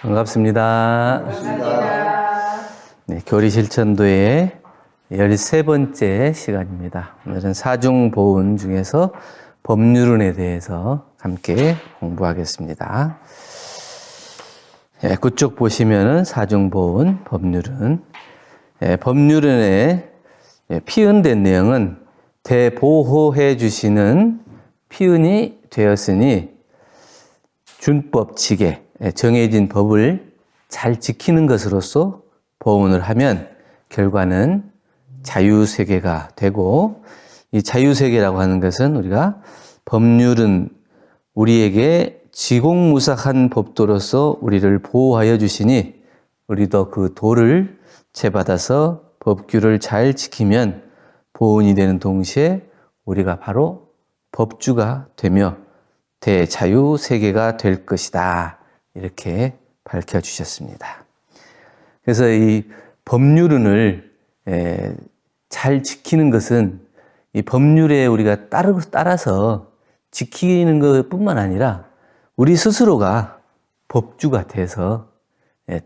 반갑습니다. 네, 교리 실천도의 13번째 시간입니다. 오늘은 사중보훈 중에서 법률운에 대해서 함께 공부하겠습니다. 그쪽 보시면은 사중보훈, 법률운. 법률운에 피은된 내용은 대보호해 주시는 피은이 되었으니 준법칙에 정해진 법을 잘 지키는 것으로서 보훈을 하면 결과는 자유세계가 되고, 이 자유세계라고 하는 것은 우리가 법률은 우리에게 지공무삭한 법도로서 우리를 보호하여 주시니 우리도 그 도를 채받아서 법규를 잘 지키면 보훈이 되는 동시에 우리가 바로 법주가 되며 대자유세계가 될 것이다. 이렇게 밝혀주셨습니다. 그래서 이 법률은을 잘 지키는 것은 이 법률에 우리가 따라서 지키는 것뿐만 아니라 우리 스스로가 법주가 돼서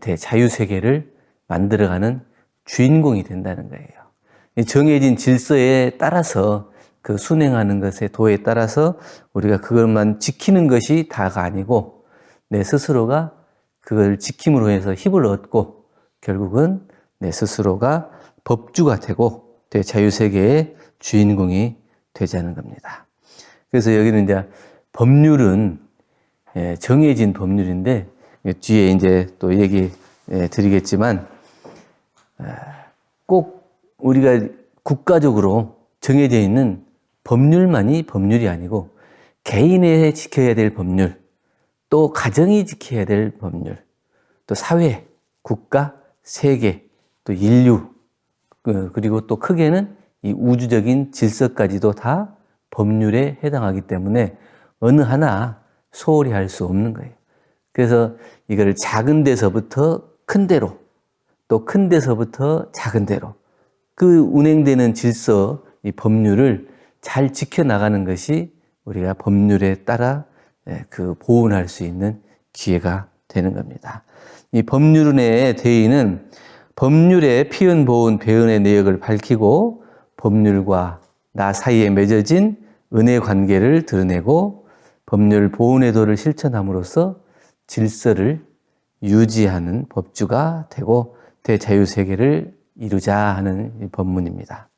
대자유세계를 만들어가는 주인공이 된다는 거예요. 정해진 질서에 따라서 그 순행하는 것의 도에 따라서 우리가 그것만 지키는 것이 다가 아니고 내 스스로가 그걸 지킴으로 해서 힘을 얻고 결국은 내 스스로가 법주가 되고 대자유세계의 주인공이 되자는 겁니다. 그래서 여기는 이제 법률은 정해진 법률인데 뒤에 이제 또 얘기 드리겠지만 꼭 우리가 국가적으로 정해져 있는 법률만이 법률이 아니고 개인이 지켜야 될 법률, 또 가정이 지켜야 될 법률, 또 사회, 국가, 세계, 또 인류, 그리고 또 크게는 이 우주적인 질서까지도 다 법률에 해당하기 때문에 어느 하나 소홀히 할 수 없는 거예요. 그래서 이걸 작은 데서부터 큰 데로, 또 큰 데서부터 작은 데로 그 운행되는 질서, 이 법률을 잘 지켜나가는 것이 우리가 법률에 따라 그 보훈할 수 있는 기회가 되는 겁니다. 이 법률운의 대의는 법률의 피은, 보훈, 배은의 내역을 밝히고 법률과 나 사이에 맺어진 은혜 관계를 드러내고 법률 보훈의 도를 실천함으로써 질서를 유지하는 법주가 되고 대자유세계를 이루자 하는 법문입니다.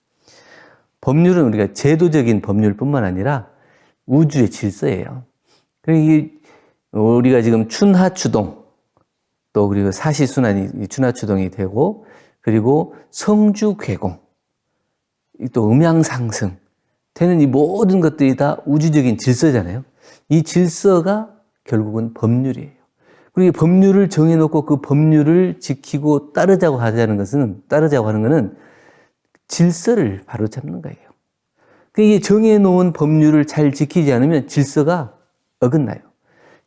법률은 우리가 제도적인 법률뿐만 아니라 우주의 질서예요. 우리가 지금 춘하추동, 또 그리고 사시순환이 춘하추동이 되고, 그리고 성주괴공, 또 음양상승 되는 이 모든 것들이 다 우주적인 질서잖아요. 이 질서가 결국은 법률이에요. 그리고 법률을 정해놓고 그 법률을 지키고 따르자고 하는 것은 질서를 바로잡는 거예요. 이게 정해놓은 법률을 잘 지키지 않으면 질서가 어긋나요.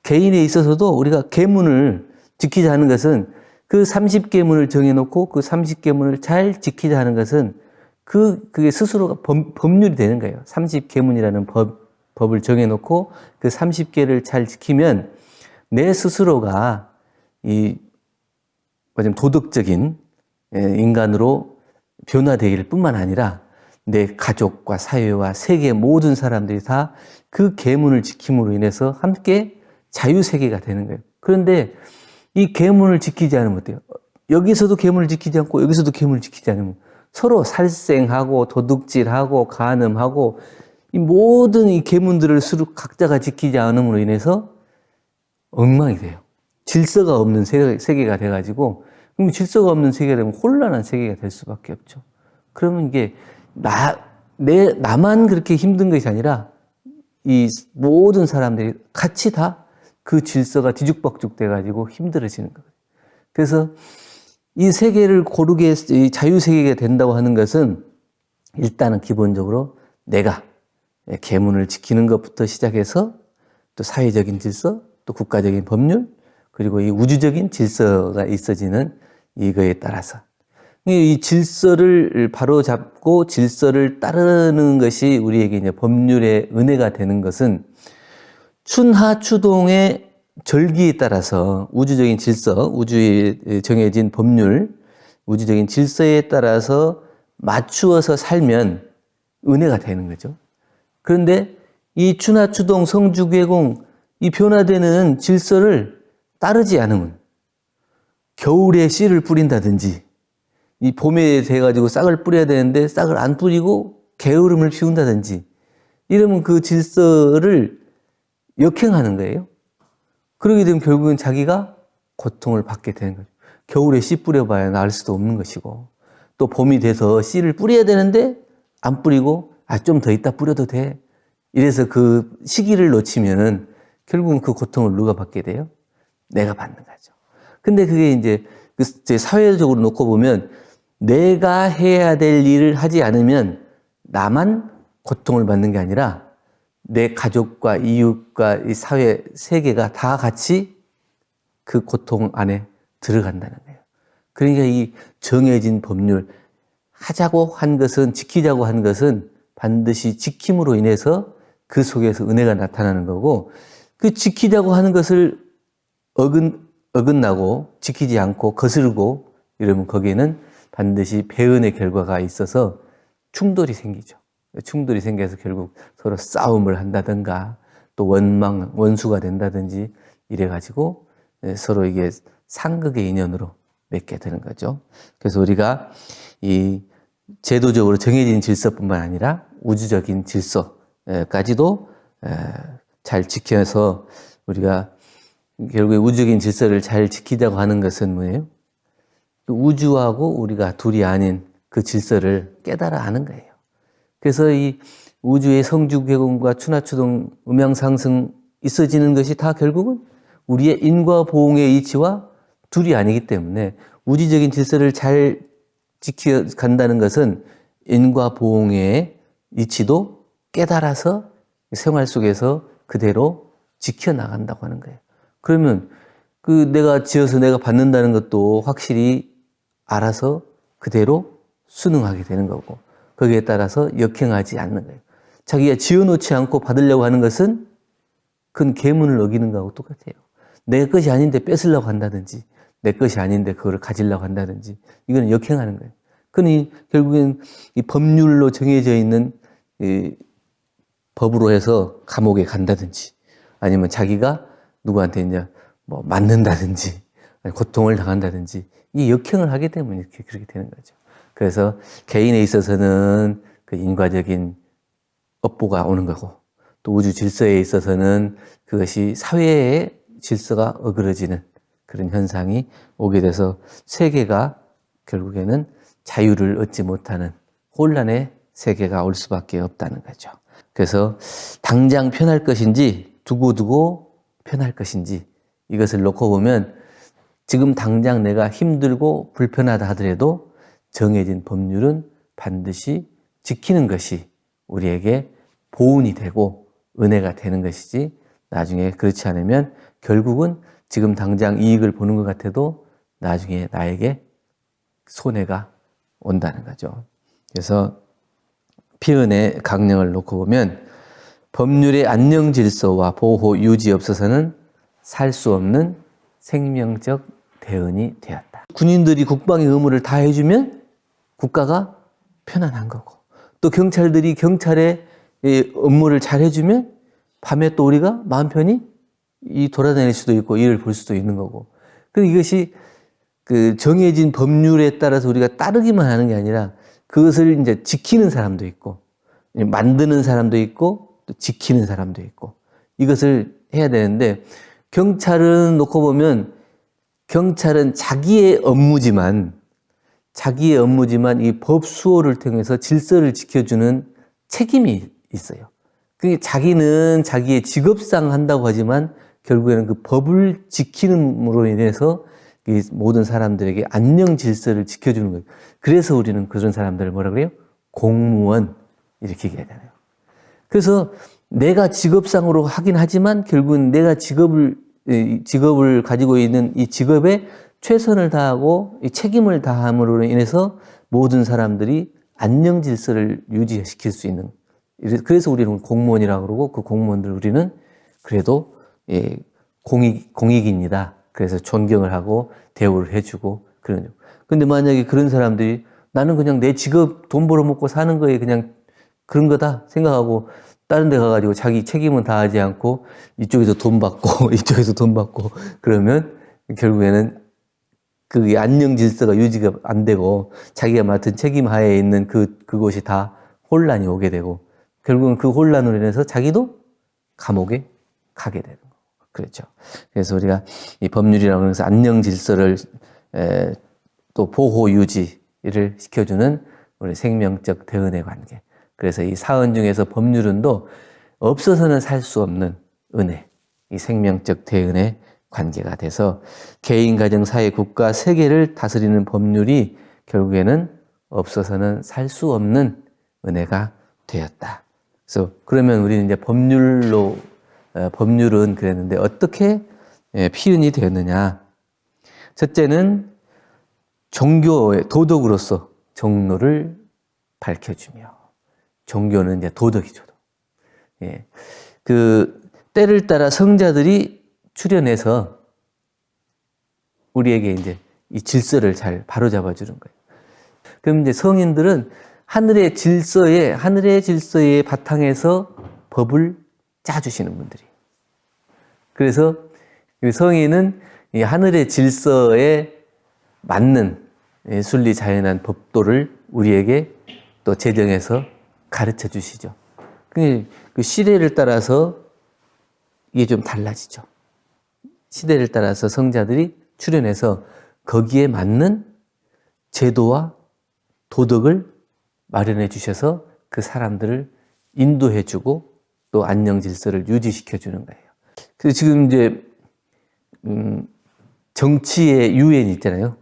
개인에 있어서도 우리가 계문을 지키자 하는 것은 그 30계문을 정해놓고 그 30계문을 잘 지키자 하는 것은 그게 스스로가 법률이 되는 거예요. 30계문이라는 법을 정해놓고 그 30개를 잘 지키면 내 스스로가 도덕적인 인간으로 변화되기를 뿐만 아니라 내 가족과 사회와 세계 모든 사람들이 다 그 계문을 지킴으로 인해서 함께 자유세계가 되는 거예요. 그런데 이 계문을 지키지 않으면 어때요? 여기서도 계문을 지키지 않고 여기서도 계문을 지키지 않으면 서로 살생하고 도둑질하고 간음하고 이 모든 이 계문들을 서로 각자가 지키지 않음으로 인해서 엉망이 돼요. 질서가 없는 세계가 돼가지고, 그럼 질서가 없는 세계가 되면 혼란한 세계가 될 수밖에 없죠. 그러면 이게 나만 그렇게 힘든 것이 아니라 이 모든 사람들이 같이 다 그 질서가 뒤죽박죽 돼가지고 힘들어지는 거예요. 그래서 이 세계를 고르게 이 자유세계가 된다고 하는 것은 일단은 기본적으로 내가 계문을 지키는 것부터 시작해서 또 사회적인 질서, 또 국가적인 법률, 그리고 이 우주적인 질서가 있어지는 이거에 따라서 이 질서를 바로잡고 질서를 따르는 것이 우리에게 이제 법률의 은혜가 되는 것은 춘하추동의 절기에 따라서 우주적인 질서, 우주에 정해진 법률, 우주적인 질서에 따라서 맞추어서 살면 은혜가 되는 거죠. 그런데 이 추나추동, 성주괴공, 이 변화되는 질서를 따르지 않으면 겨울에 씨를 뿌린다든지 이 봄에 돼가지고 싹을 뿌려야 되는데 싹을 안 뿌리고 게으름을 피운다든지 이러면 그 질서를 역행하는 거예요. 그러게 되면 결국은 자기가 고통을 받게 되는 거죠. 겨울에 씨 뿌려봐야 나을 수도 없는 것이고 또 봄이 돼서 씨를 뿌려야 되는데 안 뿌리고 좀 더 있다 뿌려도 돼. 이래서 그 시기를 놓치면은 결국은 그 고통을 누가 받게 돼요? 내가 받는 거죠. 근데 그게 이제 사회적으로 놓고 보면 내가 해야 될 일을 하지 않으면 나만 고통을 받는 게 아니라 내 가족과 이웃과 이 사회 세계가 다 같이 그 고통 안에 들어간다는 거예요. 그러니까 이 정해진 법률, 하자고 한 것은, 지키자고 한 것은 반드시 지킴으로 인해서 그 속에서 은혜가 나타나는 거고, 그 지키자고 하는 것을 어긋나고 지키지 않고 거스르고 이러면 거기에는 반드시 배은의 결과가 있어서 충돌이 생기죠. 충돌이 생겨서 결국 서로 싸움을 한다든가 또 원수가 된다든지 이래가지고 서로 이게 상극의 인연으로 맺게 되는 거죠. 그래서 우리가 이 제도적으로 정해진 질서뿐만 아니라 우주적인 질서까지도 잘 지켜서 우리가 결국에 우주적인 질서를 잘 지키자고 하는 것은 뭐예요? 우주하고 우리가 둘이 아닌 그 질서를 깨달아 아는 거예요. 그래서 이 우주의 성주괴공과 추나추동, 음양상승 있어지는 것이 다 결국은 우리의 인과 보응의 이치와 둘이 아니기 때문에 우주적인 질서를 잘 지켜간다는 것은 인과 보응의 이치도 깨달아서 생활 속에서 그대로 지켜나간다고 하는 거예요. 그러면 그 내가 지어서 내가 받는다는 것도 확실히 알아서 그대로 순응하게 되는 거고 거기에 따라서 역행하지 않는 거예요. 자기가 지어놓지 않고 받으려고 하는 것은 그건 계문을 어기는 거하고 똑같아요. 내 것이 아닌데 뺏으려고 한다든지 내 것이 아닌데 그거를 가지려고 한다든지 이건 역행하는 거예요. 그건 결국엔 이 법률로 정해져 있는 이 법으로 해서 감옥에 간다든지 아니면 자기가 누구한테 이제 뭐 맞는다든지 고통을 당한다든지 이 역행을 하게 되면 이렇게 그렇게 되는 거죠. 그래서 개인에 있어서는 그 인과적인 업보가 오는 거고 또 우주 질서에 있어서는 그것이 사회의 질서가 어그러지는 그런 현상이 오게 돼서 세계가 결국에는 자유를 얻지 못하는 혼란의 세계가 올 수밖에 없다는 거죠. 그래서 당장 편할 것인지 두고두고 편할 것인지 이것을 놓고 보면 지금 당장 내가 힘들고 불편하다 하더라도 정해진 법률은 반드시 지키는 것이 우리에게 보은이 되고 은혜가 되는 것이지 나중에 그렇지 않으면 결국은 지금 당장 이익을 보는 것 같아도 나중에 나에게 손해가 온다는 거죠. 그래서 피은의 강령을 놓고 보면 법률의 안녕 질서와 보호 유지 없어서는 살 수 없는 생명적 대은이 되었다. 군인들이 국방의 의무를 다 해주면 국가가 편안한 거고 또 경찰들이 경찰의 업무를 잘 해주면 밤에 또 우리가 마음 편히 돌아다닐 수도 있고 일을 볼 수도 있는 거고 이것이 그 정해진 법률에 따라서 우리가 따르기만 하는 게 아니라 그것을 이제 지키는 사람도 있고 만드는 사람도 있고 또 지키는 사람도 있고 이것을 해야 되는데 경찰은 놓고 보면 경찰은 자기의 업무지만 이 법 수호를 통해서 질서를 지켜주는 책임이 있어요. 그게 자기는 자기의 직업상 한다고 하지만 결국에는 그 법을 지키는으로 인해서 이 모든 사람들에게 안녕 질서를 지켜주는 거예요. 그래서 우리는 그런 사람들을 뭐라 그래요? 공무원 이렇게 얘기하잖아요. 그래서 내가 직업상으로 하긴 하지만 결국은 내가 직업을 가지고 있는 이 직업에 최선을 다하고 이 책임을 다함으로 인해서 모든 사람들이 안녕 질서를 유지시킬 수 있는 그래서 우리는 공무원이라고 그러고 그 공무원들 우리는 그래도 공익입니다. 그래서 존경을 하고 대우를 해주고 그러죠. 근데 만약에 그런 사람들이 나는 그냥 내 직업 돈 벌어먹고 사는 거에 그냥 그런 거다 생각하고 다른 데 가가지고 자기 책임은 다하지 않고 이쪽에서 돈 받고 이쪽에서 돈 받고 그러면 결국에는 그 안녕 질서가 유지가 안 되고 자기가 맡은 책임 하에 있는 그곳이 다 혼란이 오게 되고 결국은 그 혼란으로 인해서 자기도 감옥에 가게 되는 거죠. 그렇죠. 그래서 우리가 이 법률이라고 해서 안녕 질서를 또 보호 유지를 시켜주는 우리 생명적 대은의 관계. 그래서 이 사은 중에서 법률은도 없어서는 살 수 없는 은혜, 이 생명적 대은의 관계가 돼서 개인, 가정, 사회, 국가, 세계를 다스리는 법률이 결국에는 없어서는 살 수 없는 은혜가 되었다. 그래서 그러면 우리는 이제 법률은 그랬는데 어떻게 필연이 되었느냐? 첫째는 종교의 도덕으로서 종로를 밝혀주며, 종교는 이제 도덕이죠. 예. 그 때를 따라 성자들이 출현해서 우리에게 이제 이 질서를 잘 바로잡아 주는 거예요. 그럼 이제 성인들은 하늘의 질서의 바탕에서 법을 짜주시는 분들이. 그래서 성인은 이 하늘의 질서에 맞는 순리 자연한 법도를 우리에게 또 제정해서 가르쳐 주시죠. 그 시대를 따라서 이게 좀 달라지죠. 시대를 따라서 성자들이 출현해서 거기에 맞는 제도와 도덕을 마련해 주셔서 그 사람들을 인도해 주고 또 안녕 질서를 유지시켜 주는 거예요. 그래서 지금 이제 정치의 유엔이 있잖아요.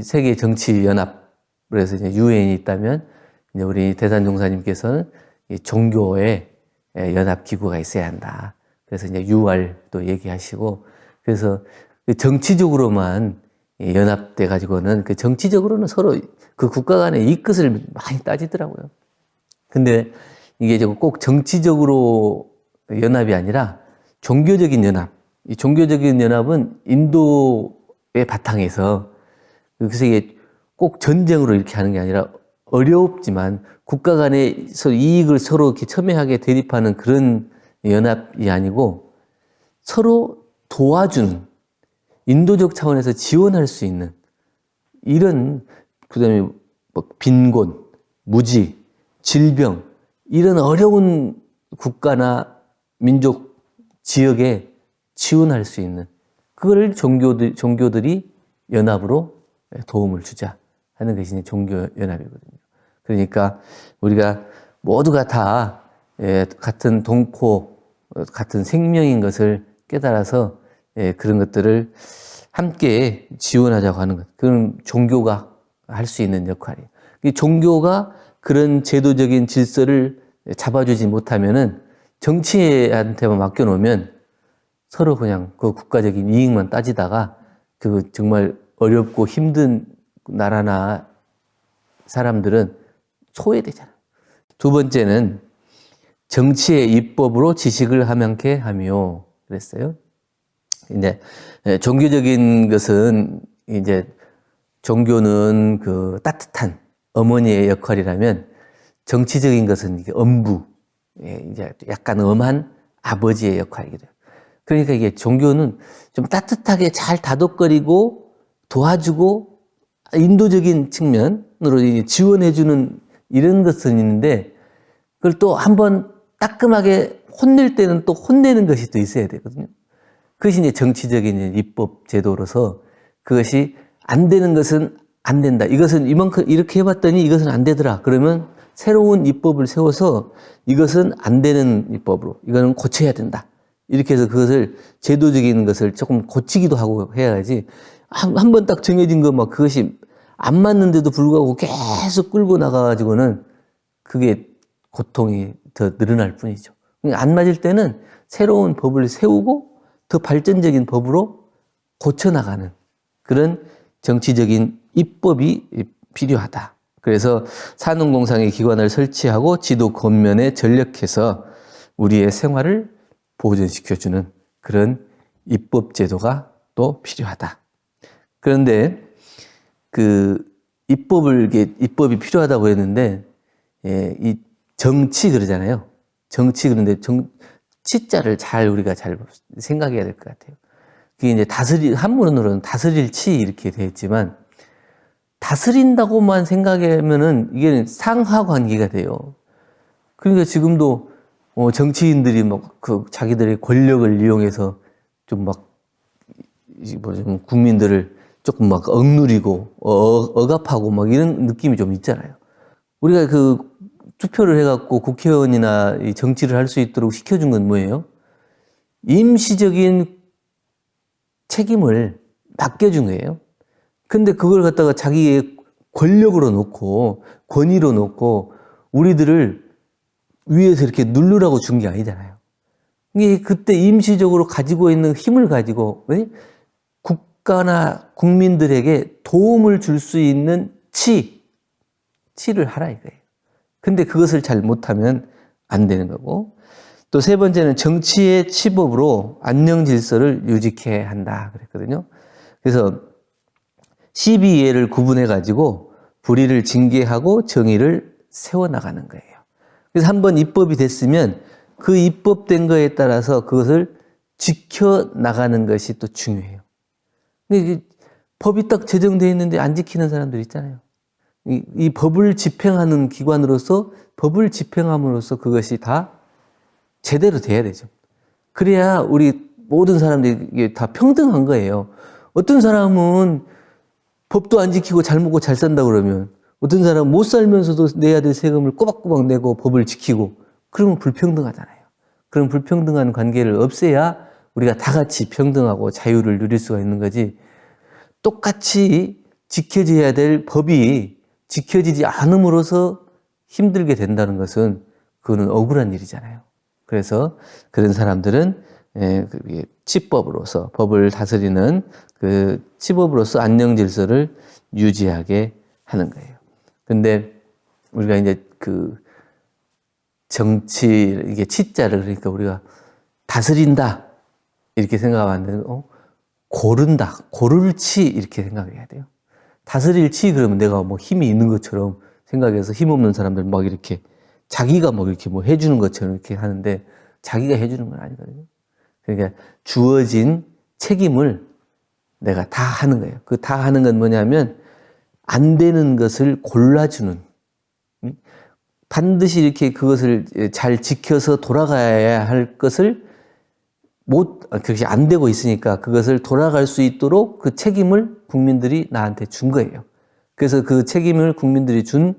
세계 정치 연합. 그래서 이제 유엔이 있다면 이제 우리 대산종사님께서는 이 종교의 연합 기구가 있어야 한다. 그래서 이제 UR도 얘기하시고 그래서 정치적으로만 연합돼 가지고는 그 정치적으로는 서로 그 국가 간의 이익을 많이 따지더라고요. 근데 이게 꼭 정치적으로 연합이 아니라 종교적인 연합. 이 종교적인 연합은 인도의 바탕에서 그래서 이게 꼭 전쟁으로 이렇게 하는 게 아니라 어렵지만 국가 간의 이익을 서로 이렇게 첨예하게 대립하는 그런 연합이 아니고 서로 도와주는 인도적 차원에서 지원할 수 있는 이런 그다음에 뭐 빈곤, 무지, 질병 이런 어려운 국가나 민족 지역에 지원할 수 있는 그걸 종교들이 연합으로 도움을 주자 하는 것이 종교 연합이거든요. 그러니까 우리가 모두가 다 같은 동코, 같은 생명인 것을 깨달아서 그런 것들을 함께 지원하자고 하는 것. 그건 종교가 할 수 있는 역할이에요. 종교가 그런 제도적인 질서를 잡아주지 못하면은 정치한테만 맡겨놓으면 서로 그냥 그 국가적인 이익만 따지다가 그 정말 어렵고 힘든 나라나 사람들은 소외되잖아요. 두 번째는 정치의 입법으로 지식을 함양케 하며 그랬어요. 이제 종교적인 것은 이제 종교는 그 따뜻한 어머니의 역할이라면 정치적인 것은 이게 엄부, 이제 약간 엄한 아버지의 역할이거든요. 그러니까 이게 종교는 좀 따뜻하게 잘 다독거리고 도와주고 인도적인 측면으로 지원해주는 이런 것은 있는데 그걸 또 한번 따끔하게 혼낼 때는 또 혼내는 것이 또 있어야 되거든요. 그것이 이제 정치적인 입법 제도로서 그것이 안 되는 것은 안 된다. 이것은 이만큼 이렇게 해봤더니 이것은 안 되더라. 그러면 새로운 입법을 세워서 이것은 안 되는 입법으로 이거는 고쳐야 된다. 이렇게 해서 그것을 제도적인 것을 조금 고치기도 하고 해야지 한 번 딱 정해진 거 막 그것이 안 맞는데도 불구하고 계속 끌고 나가가지고는 그게 고통이 더 늘어날 뿐이죠. 안 맞을 때는 새로운 법을 세우고 더 발전적인 법으로 고쳐나가는 그런 정치적인 입법이 필요하다. 그래서 산업공상의 기관을 설치하고 지도 권면에 전력해서 우리의 생활을 보존시켜주는 그런 입법제도가 또 필요하다. 그런데 입법이 필요하다고 했는데, 이 정치 그러잖아요. 정치 그런데 치자를 우리가 잘 생각해야 될 것 같아요. 그게 이제 한문으로는 다스릴 치 이렇게 되어 있지만, 다스린다고만 생각하면은 이게 상하 관계가 돼요. 그러니까 지금도 정치인들이 자기들의 권력을 이용해서 좀 국민들을 조금 억누리고 억압하고 이런 느낌이 좀 있잖아요. 우리가 투표를 해갖고 국회의원이나 이 정치를 할 수 있도록 시켜준 건 뭐예요? 임시적인 책임을 맡겨준 거예요. 근데 그걸 갖다가 자기의 권력으로 놓고 권위로 놓고 우리들을 위에서 이렇게 누르라고 준 게 아니잖아요. 이게 그때 임시적으로 가지고 있는 힘을 가지고 국가나 국민들에게 도움을 줄 수 있는 치를 하라 이거예요. 근데 그것을 잘 못하면 안 되는 거고, 또 세 번째는 정치의 치법으로 안녕 질서를 유지케 한다 그랬거든요. 그래서 시비이해를 구분해 가지고 불의를 징계하고 정의를 세워나가는 거예요. 그래서 한번 입법이 됐으면 그 입법된 거에 따라서 그것을 지켜나가는 것이 또 중요해요. 근데 법이 딱 제정되어 있는데 안 지키는 사람들 있잖아요. 이 법을 집행하는 기관으로서 법을 집행함으로써 그것이 다 제대로 돼야 되죠. 그래야 우리 모든 사람들이 다 평등한 거예요. 어떤 사람은 법도 안 지키고 잘 먹고 잘 산다 그러면, 어떤 사람은 못 살면서도 내야 될 세금을 꼬박꼬박 내고 법을 지키고, 그러면 불평등하잖아요. 그런 불평등한 관계를 없애야 우리가 다 같이 평등하고 자유를 누릴 수가 있는 거지, 똑같이 지켜져야 될 법이 지켜지지 않음으로써 힘들게 된다는 것은 그거는 억울한 일이잖아요. 그래서 그런 사람들은 치법으로서, 법을 다스리는 그 치법으로서 안녕 질서를 유지하게 하는 거예요. 근데 우리가 이제 정치, 이게 치자를, 그러니까 우리가 다스린다 이렇게 생각하면 안 되고, 고른다, 고를 치 이렇게 생각해야 돼요. 다스릴 치 그러면 내가 힘이 있는 것처럼 생각해서 힘없는 사람들 이렇게 자기가 이렇게 해주는 것처럼 이렇게 하는데, 자기가 해주는 건 아니거든요. 그러니까 주어진 책임을 내가 다 하는 거예요. 그 다 하는 건 뭐냐면 안 되는 것을 골라주는, 반드시 이렇게 그것을 잘 지켜서 돌아가야 할 것을 그것이 안 되고 있으니까 그것을 돌아갈 수 있도록 그 책임을 국민들이 나한테 준 거예요. 그래서 그 책임을 국민들이 준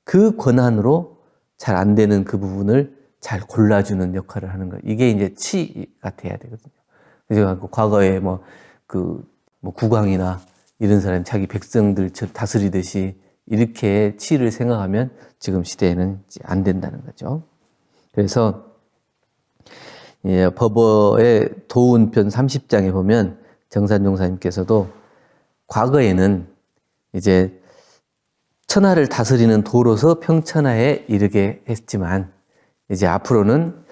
그 권한으로 잘 안 되는 그 부분을 잘 골라주는 역할을 하는 거예요. 이게 이제 치가 돼야 되거든요. 그래서 과거에 국왕이나 이런 사람이 자기 백성들 다스리듯이 이렇게 치를 생각하면 지금 시대에는 안 된다는 거죠. 그래서 법어의 도운편 30장에 보면 정산종사님께서도 과거에는 이제 천하를 다스리는 도로서 평천하에 이르게 했지만, 이제 앞으로는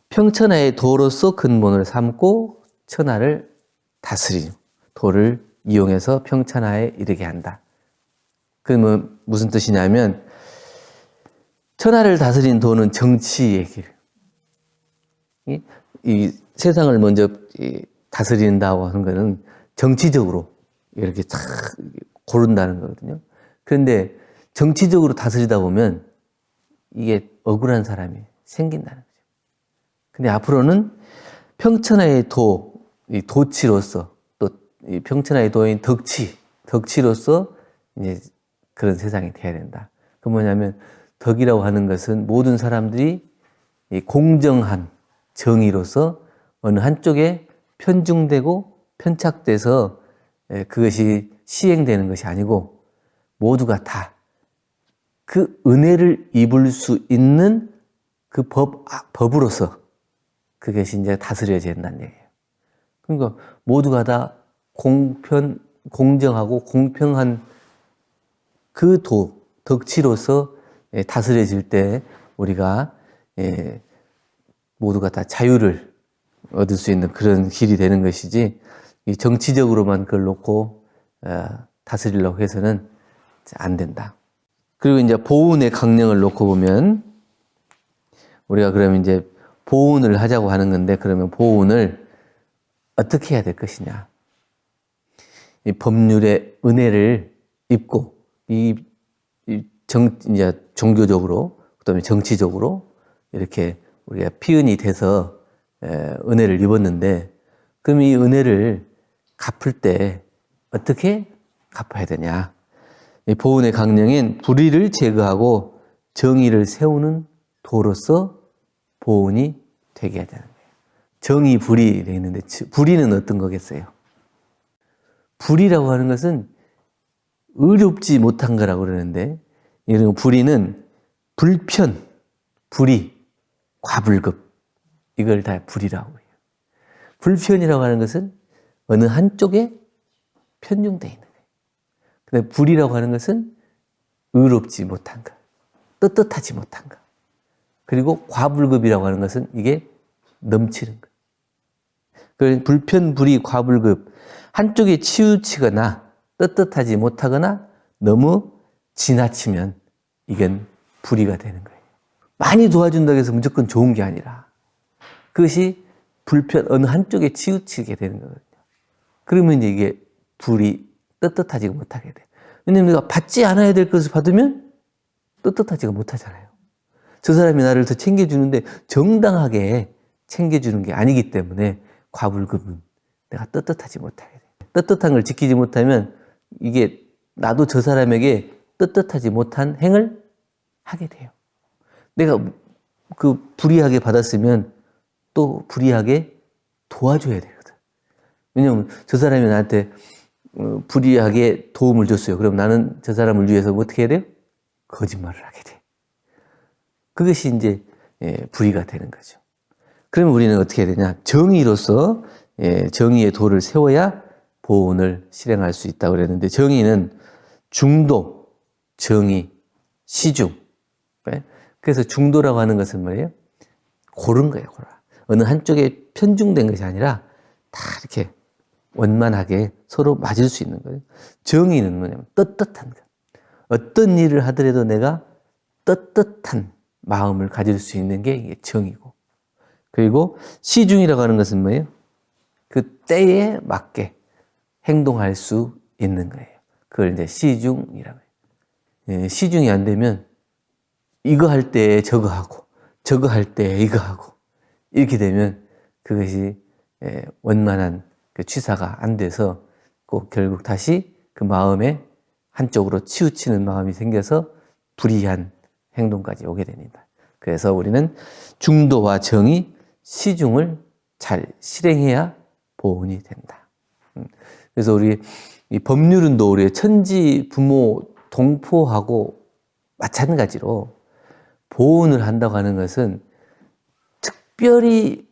평천하의 도로서 근본을 삼고 천하를 다스리는 도를 이용해서 평천하에 이르게 한다. 그러면 무슨 뜻이냐면, 천하를 다스리는 도는 정치의 길. 이 세상을 먼저 다스린다고 하는 거는 정치적으로 이렇게 탁 고른다는 거거든요. 그런데 정치적으로 다스리다 보면 이게 억울한 사람이 생긴다는 거죠. 근데 앞으로는 평천하의 이 도치로서, 또 이 평천하의 도인 덕치로서 이제 그런 세상이 돼야 된다. 그 뭐냐면, 덕이라고 하는 것은 모든 사람들이 이 공정한 정의로서 어느 한쪽에 편중되고 편착돼서 그것이 시행되는 것이 아니고, 모두가 다 그 은혜를 입을 수 있는 그 법으로서 그것이 이제 다스려야 된다는 얘기예요. 그러니까 모두가 다 공정하고 공평한 그 덕치로서 다스려질 때 우리가 모두가 다 자유를 얻을 수 있는 그런 길이 되는 것이지, 이 정치적으로만 그걸 놓고 다스리려고 해서는 안 된다. 그리고 이제 보훈의 강령을 놓고 보면, 우리가 그러면 이제 보훈을 하자고 하는 건데, 그러면 보훈을 어떻게 해야 될 것이냐. 이 법률의 은혜를 입고, 이제 종교적으로, 그 다음에 정치적으로, 이렇게 우리가 피은이 돼서 은혜를 입었는데, 그럼 이 은혜를 갚을 때 어떻게 갚아야 되냐. 이 보훈의 강령인 불의를 제거하고 정의를 세우는 도로서 보훈이 되게 해야 되는 거예요. 정의, 불의 되어 있는데, 불의는 어떤 거겠어요? 불의라고 하는 것은 의롭지 못한 거라고 그러는데, 이런 불의는 불편, 불의, 과불급, 이걸 다 불의라고 해요. 불편이라고 하는 것은 어느 한쪽에 편중되어 있는 거예요. 근데 불의라고 하는 것은 의롭지 못한 것, 떳떳하지 못한 것. 그리고 과불급이라고 하는 것은 이게 넘치는 것. 그 불편, 불의, 과불급, 한쪽에 치우치거나 떳떳하지 못하거나 너무 지나치면 이건 불의가 되는 거예요. 많이 도와준다고 해서 무조건 좋은 게 아니라 그것이 불편, 어느 한쪽에 치우치게 되는 거거든요. 그러면 이제 이게 불이 떳떳하지 못하게 돼. 왜냐면 내가 받지 않아야 될 것을 받으면 떳떳하지가 못하잖아요. 저 사람이 나를 더 챙겨주는데 정당하게 챙겨주는 게 아니기 때문에 과불급은 내가 떳떳하지 못하게 돼. 떳떳한 걸 지키지 못하면 이게 나도 저 사람에게 떳떳하지 못한 행을 하게 돼요. 내가 그 불의하게 받았으면 또 불의하게 도와줘야 되거든. 왜냐하면 저 사람이 나한테 불의하게 도움을 줬어요. 그럼 나는 저 사람을 위해서 어떻게 해야 돼요? 거짓말을 하게 돼. 그것이 이제 불의가 되는 거죠. 그러면 우리는 어떻게 해야 되냐? 정의로서 정의의 도를 세워야 보훈을 실행할 수 있다고 그랬는데, 정의는 중도, 정의, 시중. 그래서 중도라고 하는 것은 뭐예요? 고른 거예요, 고라. 어느 한쪽에 편중된 것이 아니라 다 이렇게 원만하게 서로 맞을 수 있는 거예요. 정의는 뭐냐면 떳떳한 것. 어떤 일을 하더라도 내가 떳떳한 마음을 가질 수 있는 게 이게 정의고. 그리고 시중이라고 하는 것은 뭐예요? 그 때에 맞게 행동할 수 있는 거예요. 그걸 이제 시중이라고 해요. 시중이 안 되면 이거 할 때 저거 하고, 저거 할 때 이거 하고, 이렇게 되면 그것이 원만한 그 취사가 안 돼서 꼭 결국 다시 그 마음에 한쪽으로 치우치는 마음이 생겨서 불의한 행동까지 오게 됩니다. 그래서 우리는 중도와 정의, 시중을 잘 실행해야 보훈이 된다. 그래서 우리 이 법률은도 우리의 천지 부모 동포하고 마찬가지로 보훈을 한다고 하는 것은 특별히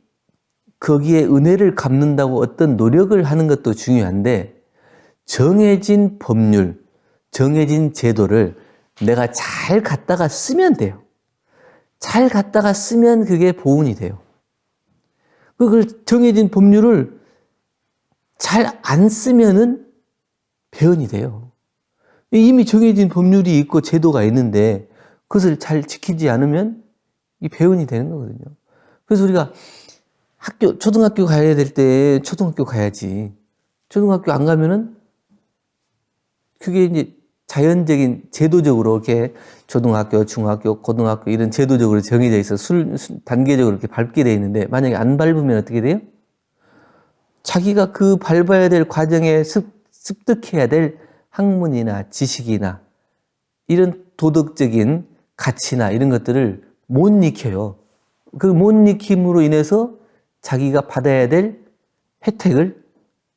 거기에 은혜를 갚는다고 어떤 노력을 하는 것도 중요한데, 정해진 법률, 정해진 제도를 내가 잘 갖다가 쓰면 돼요. 잘 갖다가 쓰면 그게 보훈이 돼요. 그걸 정해진 법률을 잘 안 쓰면은 배은이 돼요. 이미 정해진 법률이 있고 제도가 있는데 그것을 잘 지키지 않으면 이 배은이 되는 거거든요. 그래서 우리가 초등학교 가야 될 때 초등학교 가야지. 초등학교 안 가면은 그게 이제 자연적인 제도적으로 이렇게 초등학교, 중학교, 고등학교 이런 제도적으로 정해져 있어 단계적으로 이렇게 밟게 돼 있는데, 만약에 안 밟으면 어떻게 돼요? 자기가 그 밟아야 될 과정에 습득해야 될 학문이나 지식이나 이런 도덕적인 가치나 이런 것들을 못 익혀요. 그 못 익힘으로 인해서 자기가 받아야 될 혜택을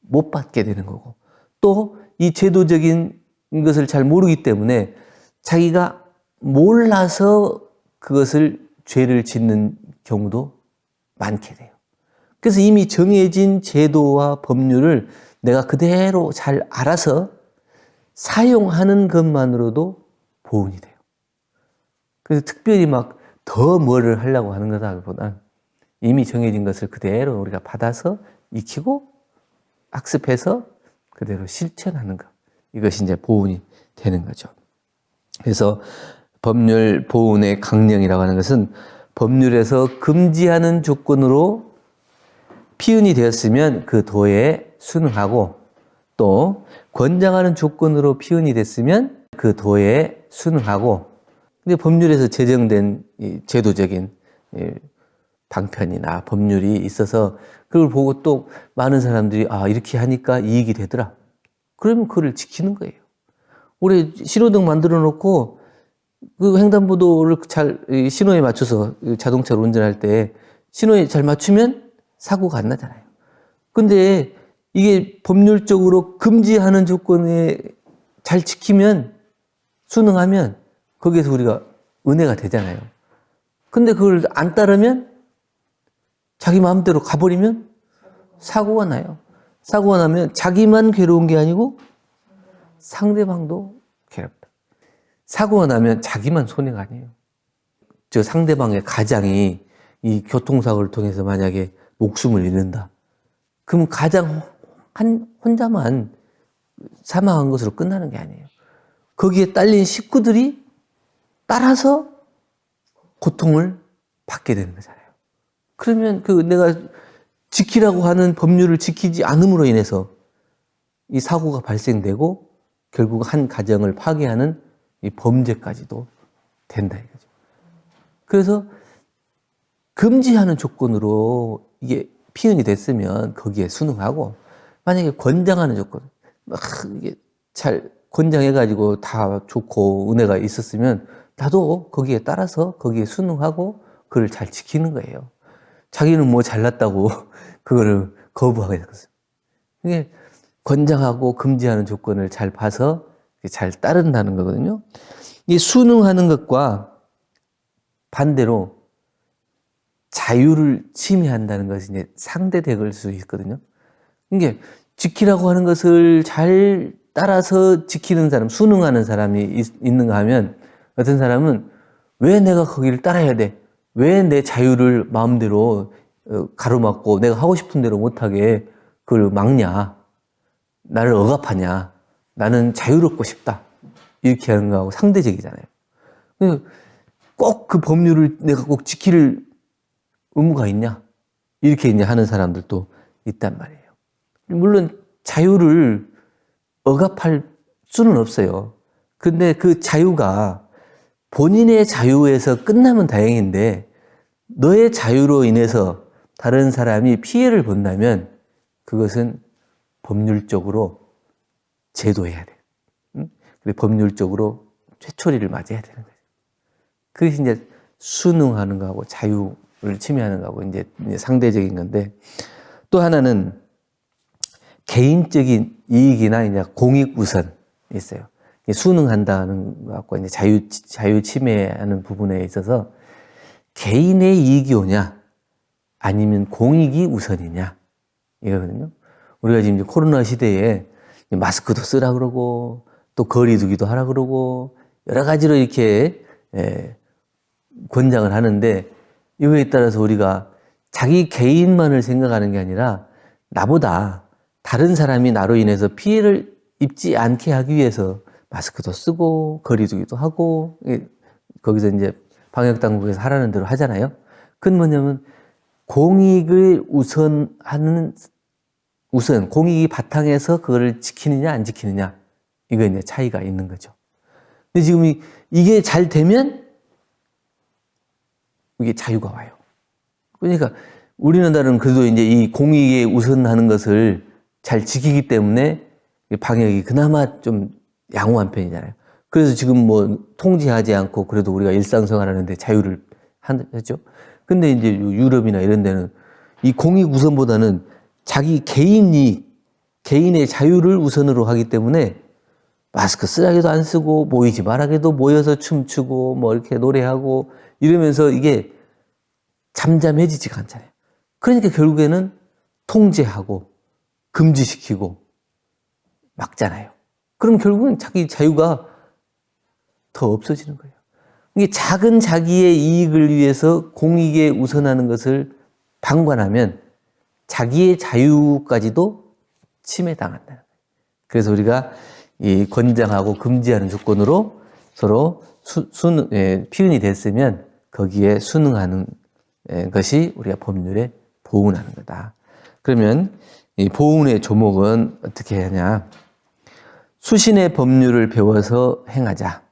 못 받게 되는 거고, 또 이 제도적인 것을 잘 모르기 때문에 자기가 몰라서 그것을 죄를 짓는 경우도 많게 돼요. 그래서 이미 정해진 제도와 법률을 내가 그대로 잘 알아서 사용하는 것만으로도 보훈이 돼요. 그래서 특별히 막 더 뭐를 하려고 하는 것보다 이미 정해진 것을 그대로 우리가 받아서 익히고 학습해서 그대로 실천하는 것. 이것이 이제 보훈이 되는 거죠. 그래서 법률 보훈의 강령이라고 하는 것은 법률에서 금지하는 조건으로 피은이 되었으면 그 도에 순응하고 또 권장하는 조건으로 피은이 됐으면 그 도에 순응하고 근데 법률에서 제정된 이 제도적인 방편이나 법률이 있어서 그걸 보고 또 많은 사람들이 아 이렇게 하니까 이익이 되더라. 그러면 그걸 지키는 거예요. 우리 신호등 만들어 놓고 그 횡단보도를 잘 신호에 맞춰서 자동차를 운전할 때 신호에 잘 맞추면 사고가 안 나잖아요. 근데 이게 법률적으로 금지하는 조건에 잘 지키면 순응하면 거기에서 우리가 은혜가 되잖아요. 근데 그걸 안 따르면 자기 마음대로 가버리면 사고가 나요. 사고가 나면 자기만 괴로운 게 아니고 상대방도 괴롭다. 사고가 나면 자기만 손해가 아니에요. 저 상대방의 가장이 이 교통사고를 통해서 만약에 목숨을 잃는다. 그럼 가장 혼자만 사망한 것으로 끝나는 게 아니에요. 거기에 딸린 식구들이 따라서 고통을 받게 되는 거잖아요. 그러면 그 내가 지키라고 하는 법률을 지키지 않음으로 인해서 이 사고가 발생되고 결국 한 가정을 파괴하는 이 범죄까지도 된다 이거죠. 그래서 금지하는 조건으로 이게 피은이 됐으면 거기에 순응하고 만약에 권장하는 조건, 이게 잘 권장해가지고 다 좋고 은혜가 있었으면 나도 거기에 따라서 거기에 순응하고 그걸 잘 지키는 거예요. 자기는 뭐 잘났다고 그거를 거부하게 됐어요. 이게 권장하고 금지하는 조건을 잘 봐서 잘 따른다는 거거든요. 이 순응하는 것과 반대로 자유를 침해한다는 것이 이제 상대될 수 있거든요. 이게 지키라고 하는 것을 잘 따라서 지키는 사람, 순응하는 사람이 있는가 하면 어떤 사람은 왜 내가 거기를 따라야 돼? 왜 내 자유를 마음대로 가로막고 내가 하고 싶은 대로 못하게 그걸 막냐? 나를 억압하냐? 나는 자유롭고 싶다. 이렇게 하는 거하고 상대적이잖아요. 꼭 그 법률을 내가 꼭 지킬 의무가 있냐? 이렇게 이제 하는 사람들도 있단 말이에요. 물론 자유를 억압할 수는 없어요. 근데 그 자유가 본인의 자유에서 끝나면 다행인데 너의 자유로 인해서 다른 사람이 피해를 본다면 그것은 법률적으로 제도해야 돼요. 그리고 법률적으로 쇠초리를 맞아야 되는 거죠. 그것이 이제 순응하는 거하고 자유를 침해하는 거하고 이제 상대적인 건데 또 하나는 개인적인 이익이나 이제 공익 우선이 있어요. 순응한다는 것과 이제 자유 침해하는 부분에 있어서 개인의 이익이 오냐 아니면 공익이 우선이냐 이거거든요. 우리가 지금 코로나 시대에 마스크도 쓰라 그러고 또 거리 두기도 하라 그러고 여러 가지로 이렇게 권장을 하는데 이거에 따라서 우리가 자기 개인만을 생각하는 게 아니라 나보다 다른 사람이 나로 인해서 피해를 입지 않게 하기 위해서 마스크도 쓰고 거리 두기도 하고 거기서 이제 방역 당국에서 하라는 대로 하잖아요. 그건 뭐냐면 공익을 공익이 바탕에서 그거를 지키느냐 안 지키느냐 이거 이제 차이가 있는 거죠. 근데 지금 이게 잘 되면 이게 자유가 와요. 그러니까 우리나라는 그래도 이제 이 공익에 우선하는 것을 잘 지키기 때문에 방역이 그나마 좀 양호한 편이잖아요. 그래서 지금 뭐 통제하지 않고 그래도 우리가 일상생활하는데 자유를 하죠. 근데 이제 유럽이나 이런 데는 이 공익 우선보다는 자기 개인의 자유를 우선으로 하기 때문에 마스크 쓰라기도 안 쓰고 모이지 말라기도 모여서 춤추고 뭐 이렇게 노래하고 이러면서 이게 잠잠해지지가 않잖아요. 그러니까 결국에는 통제하고 금지시키고 막잖아요. 그럼 결국은 자기 자유가 더 없어지는 거예요. 이게 작은 자기의 이익을 위해서 공익에 우선하는 것을 방관하면 자기의 자유까지도 침해당한다는 거예요. 그래서 우리가 이 권장하고 금지하는 조건으로 서로 피운이 됐으면 거기에 순응하는 것이 우리가 법률에 보훈하는 거다. 그러면 이 보훈의 조목은 어떻게 하냐? 수신의 법률을 배워서 행하자.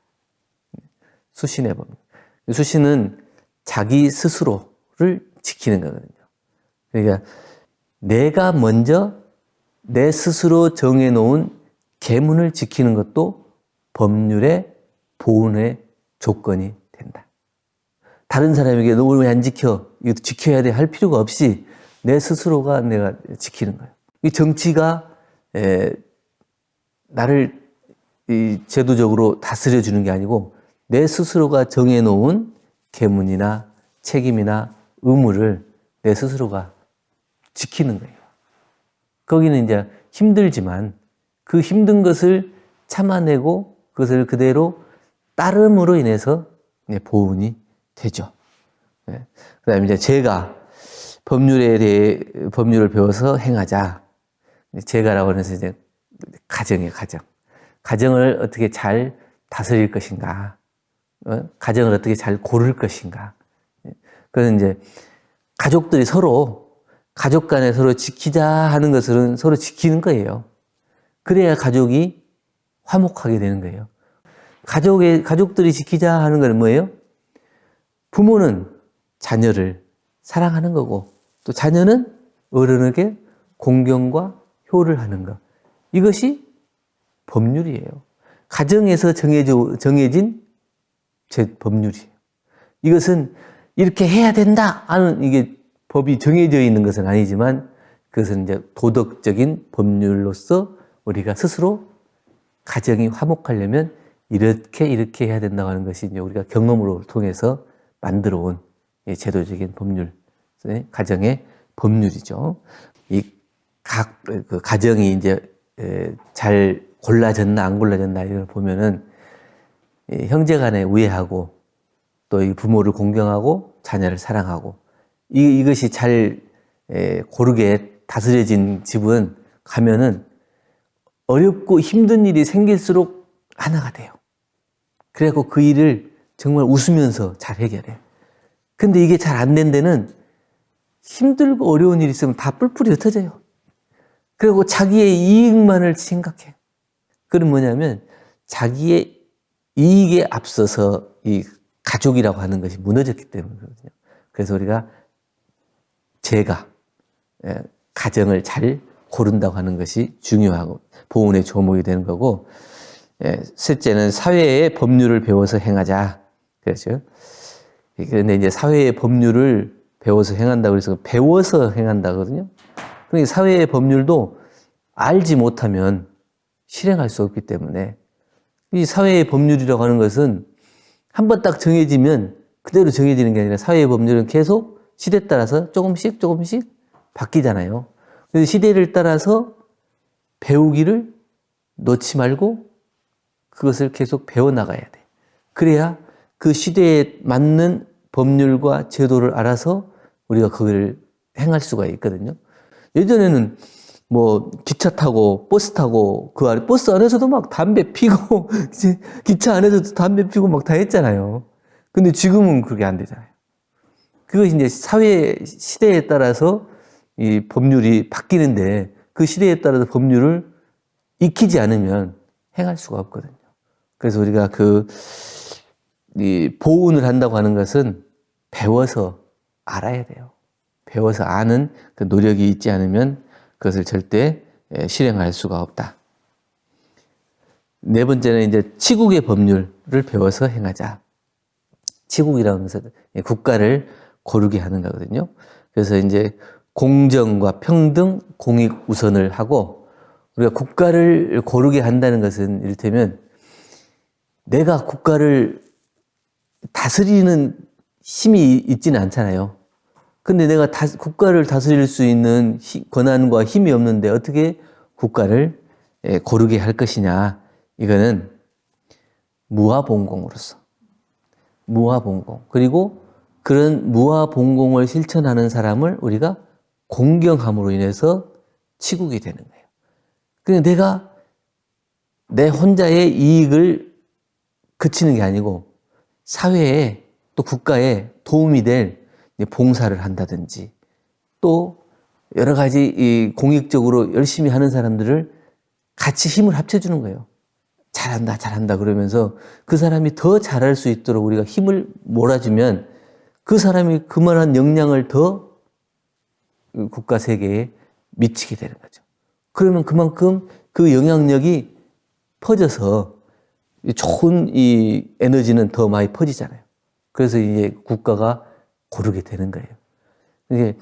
수신의 법률. 수신은 자기 스스로를 지키는 거거든요. 그러니까 내가 먼저 내 스스로 정해놓은 계문을 지키는 것도 법률의 보훈의 조건이 된다. 다른 사람에게 너 왜 안 지켜? 이거 지켜야 돼 할 필요가 없이 내 스스로가 내가 지키는 거예요. 이 정치가 나를 제도적으로 다스려 주는 게 아니고 내 스스로가 정해놓은 계문이나 책임이나 의무를 내 스스로가 지키는 거예요. 거기는 이제 힘들지만 그 힘든 것을 참아내고 그것을 그대로 따름으로 인해서 보훈이 되죠. 그 다음에 이제 제가 법률에 대해 법률을 배워서 행하자. 제가라고 해서 이제 가정이에요, 가정. 가정을 어떻게 잘 다스릴 것인가. 가정을 어떻게 잘 고를 것인가. 그래서 이제 가족들이 가족 간에 서로 지키자 하는 것은 서로 지키는 거예요. 그래야 가족이 화목하게 되는 거예요. 가족들이 지키자 하는 건 뭐예요? 부모는 자녀를 사랑하는 거고, 또 자녀는 어른에게 공경과 효를 하는 것. 이것이 법률이에요. 가정에서 정해진 법률이에요. 이것은 이렇게 해야 된다 하는 이게 법이 정해져 있는 것은 아니지만 그것은 이제 도덕적인 법률로서 우리가 스스로 가정이 화목하려면 이렇게 해야 된다고 하는 것이 이제 우리가 경험으로 통해서 만들어 온 제도적인 법률, 가정의 법률이죠. 그 가정이 이제 잘 골라졌나 안 골라졌나 이걸 보면은 형제간에 우애하고 또 이 부모를 공경하고 자녀를 사랑하고 이것이 잘 고르게 다스려진 집은 가면은 어렵고 힘든 일이 생길수록 하나가 돼요. 그래갖고 그 일을 정말 웃으면서 잘 해결해요. 근데 이게 잘 안 된 데는 힘들고 어려운 일이 있으면 다 뿔뿔이 흩어져요. 그리고 자기의 이익만을 생각해요. 그건 뭐냐면 자기의 이익에 앞서서 이 가족이라고 하는 것이 무너졌기 때문이거든요. 그래서 우리가 가정을 잘 고른다고 하는 것이 중요하고 보훈의 조목이 되는 거고, 셋째는 사회의 법률을 배워서 행하자. 그렇죠? 그런데 이제 사회의 법률을 배워서 행한다고 해서 배워서 행한다거든요. 그러니까 사회의 법률도 알지 못하면 실행할 수 없기 때문에 이 사회의 법률이라고 하는 것은 한번 딱 정해지면 그대로 정해지는 게 아니라 사회의 법률은 계속 시대에 따라서 조금씩 바뀌잖아요. 그래서 시대를 따라서 배우기를 놓지 말고 그것을 계속 배워나가야 돼. 그래야 그 시대에 맞는 법률과 제도를 알아서 우리가 그걸 행할 수가 있거든요. 예전에는 뭐 기차 타고 버스 타고 그 안에 버스 안에서도 막 담배 피고 기차 안에서도 담배 피고 막 다 했잖아요. 근데 지금은 그게 안 되잖아요. 그것이 이제 사회 시대에 따라서 이 법률이 바뀌는데 그 시대에 따라서 법률을 익히지 않으면 행할 수가 없거든요. 그래서 우리가 이 보훈을 한다고 하는 것은 배워서 알아야 돼요. 배워서 아는 그 노력이 있지 않으면 그것을 절대 실행할 수가 없다. 네 번째는 이제 치국의 법률을 배워서 행하자. 치국이라는 것은 국가를 고르게 하는 거거든요. 그래서 이제 공정과 평등, 공익 우선을 하고 우리가 국가를 고르게 한다는 것은 이를테면 내가 국가를 다스리는 힘이 있지는 않잖아요. 근데 내가 국가를 다스릴 수 있는 권한과 힘이 없는데 어떻게 국가를 고르게 할 것이냐. 이거는 무화봉공으로서. 무화봉공. 그리고 그런 무아봉공을 실천하는 사람을 우리가 공경함으로 인해서 치국이 되는 거예요. 그냥 내가 내 혼자의 이익을 그치는 게 아니고 사회에 또 국가에 도움이 될 봉사를 한다든지 또 여러 가지 이 공익적으로 열심히 하는 사람들을 같이 힘을 합쳐주는 거예요. 잘한다, 잘한다 그러면서 그 사람이 더 잘할 수 있도록 우리가 힘을 몰아주면 그 사람이 그만한 영향을 더 국가 세계에 미치게 되는 거죠. 그러면 그만큼 그 영향력이 퍼져서 좋은 이 에너지는 더 많이 퍼지잖아요. 그래서 이제 국가가 고르게 되는 거예요. 이게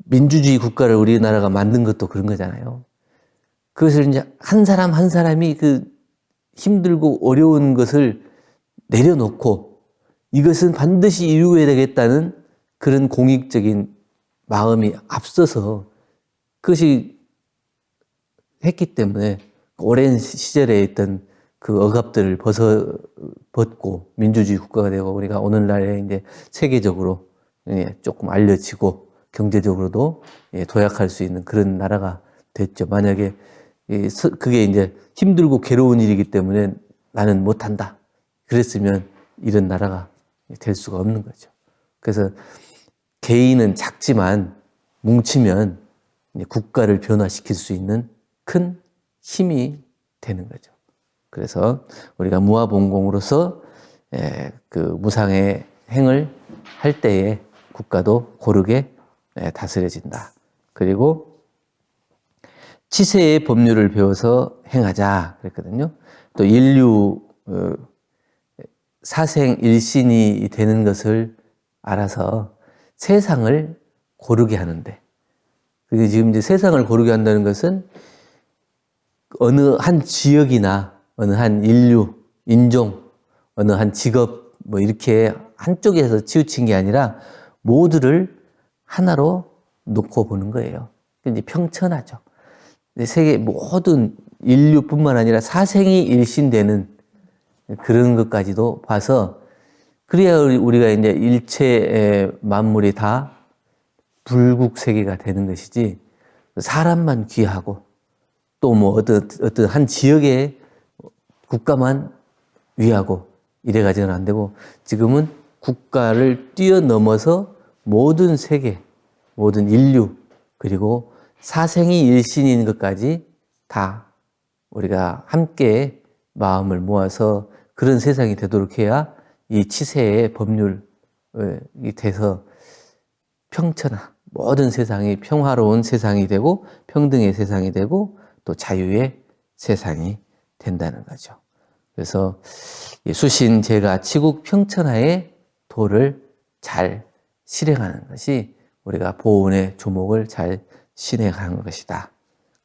민주주의 국가를 우리나라가 만든 것도 그런 거잖아요. 그것을 이제 한 사람 한 사람이 그 힘들고 어려운 것을 내려놓고 이것은 반드시 이루어야 되겠다는 그런 공익적인 마음이 앞서서 그것이 했기 때문에 오랜 시절에 있던 그 억압들을 벗고 민주주의 국가가 되고 우리가 오늘날에 이제 세계적으로 조금 알려지고 경제적으로도 도약할 수 있는 그런 나라가 됐죠. 만약에 그게 이제 힘들고 괴로운 일이기 때문에 나는 못한다. 그랬으면 이런 나라가 될 수가 없는 거죠. 그래서 개인은 작지만 뭉치면 국가를 변화시킬 수 있는 큰 힘이 되는 거죠. 그래서 우리가 무아봉공으로서 그 무상의 행을 할 때에 국가도 고르게 다스려진다. 그리고 치세의 법률을 배워서 행하자 그랬거든요. 또 인류 사생일신이 되는 것을 알아서 세상을 고르게 하는데, 그게 지금 이제 세상을 고르게 한다는 것은 어느 한 지역이나 어느 한 인류, 인종, 어느 한 직업 뭐 이렇게 한쪽에서 치우친 게 아니라 모두를 하나로 놓고 보는 거예요. 이제 평천하죠. 세계 모든 인류뿐만 아니라 사생이 일신되는 그런 것까지도 봐서 그래야 우리가 이제 일체 만물이 다 불국세계가 되는 것이지 사람만 귀하고 또 뭐 어떤 한 지역의 국가만 위하고 이래가지고는 안 되고 지금은 국가를 뛰어넘어서 모든 세계, 모든 인류 그리고 사생이 일신인 것까지 다 우리가 함께 마음을 모아서 그런 세상이 되도록 해야 이 치세의 법률이 돼서 평천하, 모든 세상이 평화로운 세상이 되고 평등의 세상이 되고 또 자유의 세상이 된다는 거죠. 그래서 수신 제가 치국 평천하의 도를 잘 실행하는 것이 우리가 보훈의 조목을 잘 실행하는 것이다.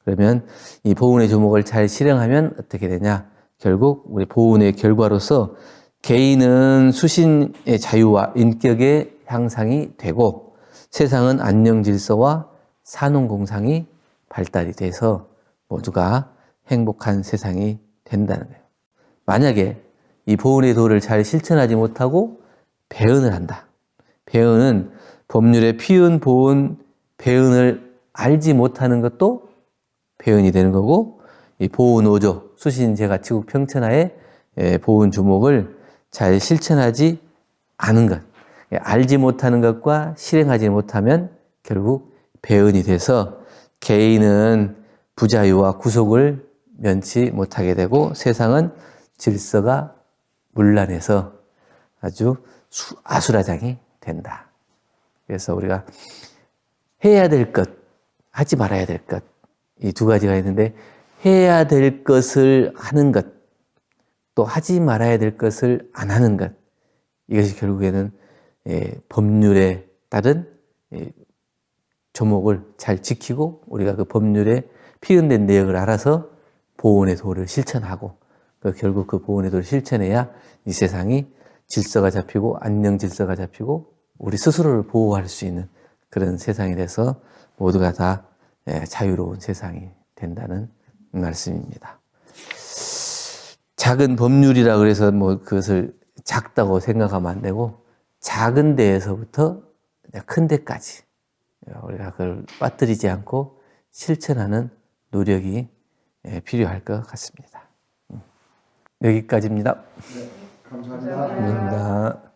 그러면 이 보훈의 조목을 잘 실행하면 어떻게 되냐? 결국 우리 보훈의 결과로서 개인은 수신의 자유와 인격의 향상이 되고 세상은 안녕 질서와 산업 공상이 발달이 돼서 모두가 행복한 세상이 된다는 거예요. 만약에 이 보훈의 도를 잘 실천하지 못하고 배은을 한다. 배은은 법률의 피은, 보은, 배은을 알지 못하는 것도 배은이 되는 거고 이 보훈 5조, 수신제가 치국 평천하의 보훈 조목을 잘 실천하지 않은 것, 알지 못하는 것과 실행하지 못하면 결국 배은이 돼서 개인은 부자유와 구속을 면치 못하게 되고 세상은 질서가 문란해서 아주 아수라장이 된다. 그래서 우리가 해야 될 것, 하지 말아야 될 것, 이 두 가지가 있는데 해야 될 것을 하는 것, 또 하지 말아야 될 것을 안 하는 것, 이것이 결국에는 법률에 따른 조목을 잘 지키고 우리가 그 법률에 피은된 내역을 알아서 보훈의 도를 실천하고 결국 그 보훈의 도를 실천해야 이 세상이 질서가 잡히고 안녕 질서가 잡히고 우리 스스로를 보호할 수 있는 그런 세상이 돼서 모두가 다 자유로운 세상이 된다는 말씀입니다. 작은 법률이라 그래서 뭐 그것을 작다고 생각하면 안 되고 작은 데에서부터 큰 데까지 우리가 그걸 빠뜨리지 않고 실천하는 노력이 필요할 것 같습니다. 여기까지입니다. 네, 감사합니다. 감사합니다.